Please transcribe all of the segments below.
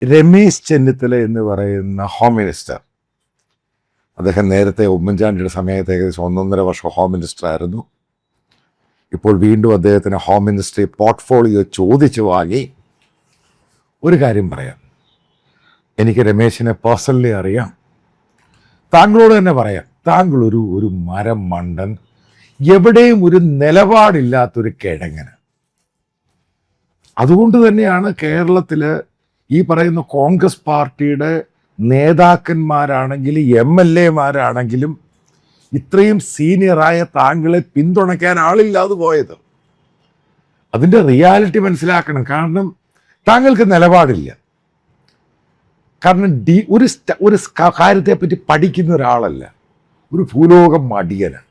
രമേശ് ചെന്നിത്തല എന്ന് പറയുന്ന home minister, അദ്ദേഹം നേരത്തെ ഉമ്മൻചാണ്ടിയുടെ സമയത്ത് ഏകദേശം 1.5 വർഷം ഹോം മിനിസ്റ്റർ ആയിരുന്നു. ഇപ്പോൾ വീണ്ടും അദ്ദേഹത്തിന് ഹോം മിനിസ്ട്രി പോർട്ട്ഫോളിയോ ചോദിച്ചു വാങ്ങി. ഒരു കാര്യം പറയാം, എനിക്ക് രമേശിനെ പേഴ്സണലി അറിയാം. താങ്കളോട് തന്നെ പറയാം, താങ്കൾ ഒരു മരം മണ്ടൻ, എവിടെയും ഒരു നിലപാടില്ലാത്തൊരു കിഴങ്ങന്. അതുകൊണ്ട് തന്നെയാണ് കേരളത്തിൽ ഈ പറയുന്ന കോൺഗ്രസ് പാർട്ടിയുടെ നേതാക്കന്മാരാണെങ്കിലും MLA-മാരാണെങ്കിലും ഇത്രയും സീനിയറായ താങ്കളെ പിന്തുണയ്ക്കാൻ ആളില്ലാതെ പോയത്. അതിൻ്റെ റിയാലിറ്റി മനസ്സിലാക്കണം. കാരണം താങ്കൾക്ക് നിലപാടില്ല. കാരണം ഒരു കാര്യത്തെപ്പറ്റി പഠിക്കുന്ന ഒരാളല്ല, ഒരു ഭൂലോകം മടിയനാണ്.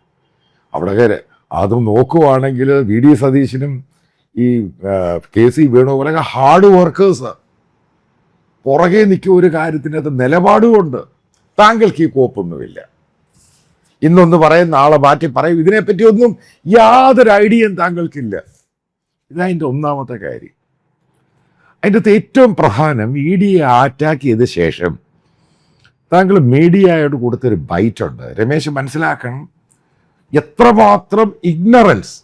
അവിടെ അതും നോക്കുവാണെങ്കിൽ VD സതീശനും ഈ KC വേണുഗോപാലൊക്കെ ഹാർഡ് വർക്കേഴ്സ്, പുറകെ നിൽക്കുക ഒരു കാര്യത്തിനകത്ത് നിലപാടുകൊണ്ട്. താങ്കൾക്ക് ഈ കോപ്പൊന്നുമില്ല. ഇന്നൊന്ന് പറയും, നാളെ മാറ്റി പറയും. ഇതിനെപ്പറ്റിയൊന്നും യാതൊരു ഐഡിയയും താങ്കൾക്കില്ല. ഇതതിൻ്റെ ഒന്നാമത്തെ കാര്യം. അതിൻ്റെ അകത്ത് ഏറ്റവും പ്രധാനം, EDയെ അറ്റാക്ക് ചെയ്ത ശേഷം താങ്കൾ മീഡിയയോട് കൊടുത്തൊരു ബൈറ്റുണ്ട്. രമേശ് മനസ്സിലാക്കണം, എത്രമാത്രം ഇഗ്നറൻസ്,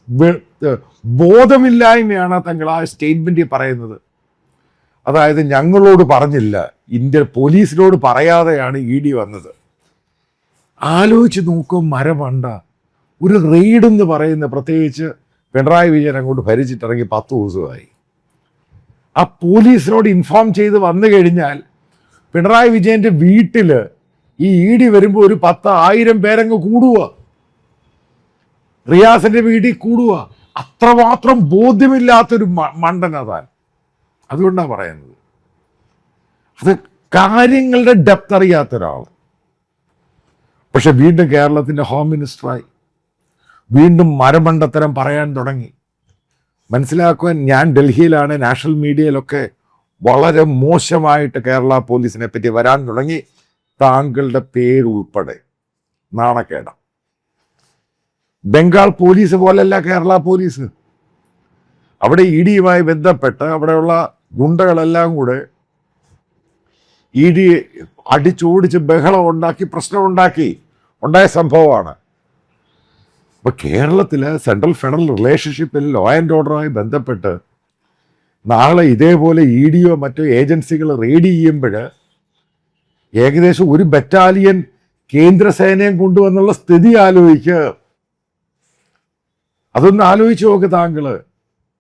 ബോധമില്ലായ്മയാണ് താങ്കൾ ആ സ്റ്റേറ്റ്മെൻറ്റിൽ പറയുന്നത്. അതായത് ഞങ്ങളോട് പറഞ്ഞില്ല, ഇന്ത്യൻ പോലീസിനോട് പറയാതെയാണ് ED വന്നത്. ആലോചിച്ച് നോക്കും, മരമണ്ട. ഒരു റെയ്ഡ് എന്ന് പറയുന്ന, പ്രത്യേകിച്ച് പിണറായി വിജയൻ അങ്ങോട്ട് ഭരിച്ചിട്ടിറങ്ങി 10 ദിവസമായി. ആ പോലീസിനോട് ഇൻഫോം ചെയ്ത് വന്നു കഴിഞ്ഞാൽ പിണറായി വിജയൻ്റെ വീട്ടിൽ ഈ ED വരുമ്പോൾ ഒരു 10,000 പേരങ്ങ് കൂടുക, റിയാസിൻ്റെ വീട്ടിൽ കൂടുക. അത്രമാത്രം ബോധ്യമില്ലാത്തൊരു മണ്ടനതാൻ. അതുകൊണ്ടാണ് പറയുന്നത്. അത് കാര്യങ്ങളുടെ ഡെപ്ത് അറിയാത്ത ഒരാൾ. പക്ഷെ വീണ്ടും കേരളത്തിൻ്റെ ഹോം മിനിസ്റ്ററായി, വീണ്ടും മരമണ്ടത്തരം പറയാൻ തുടങ്ങി. മനസ്സിലാക്കുവാൻ, ഞാൻ ഡൽഹിയിലാണ്, നാഷണൽ മീഡിയയിലൊക്കെ വളരെ മോശമായിട്ട് കേരള പോലീസിനെ പറ്റി വരാൻ തുടങ്ങി. താങ്കളുടെ പേരുൾപ്പെടെ നാണക്കേടാം. ബംഗാൾ പോലീസ് പോലല്ല കേരള പോലീസ്. അവിടെ EDയുമായി ബന്ധപ്പെട്ട് അവിടെയുള്ള ഗുണ്ടകളെല്ലാം കൂടെ ED അടിച്ചോടിച്ച് ബഹളം ഉണ്ടാക്കി, പ്രശ്നമുണ്ടാക്കി ഉണ്ടായ സംഭവമാണ്. അപ്പോൾ കേരളത്തിൽ സെൻട്രൽ ഫെഡറൽ റിലേഷൻഷിപ്പിൽ ലോ ആൻഡ് ഓർഡറുമായി ബന്ധപ്പെട്ട് നാളെ ഇതേപോലെ EDയോ മറ്റോ ഏജൻസികൾ റെയ്ഡ് ചെയ്യുമ്പോൾ ഏകദേശം 1 ബറ്റാലിയൻ കേന്ദ്രസേനയും കൊണ്ടുവന്നുള്ള സ്ഥിതി ആലോചിക്കുക. അതൊന്ന് ആലോചിച്ച് നോക്ക് താങ്കൾ.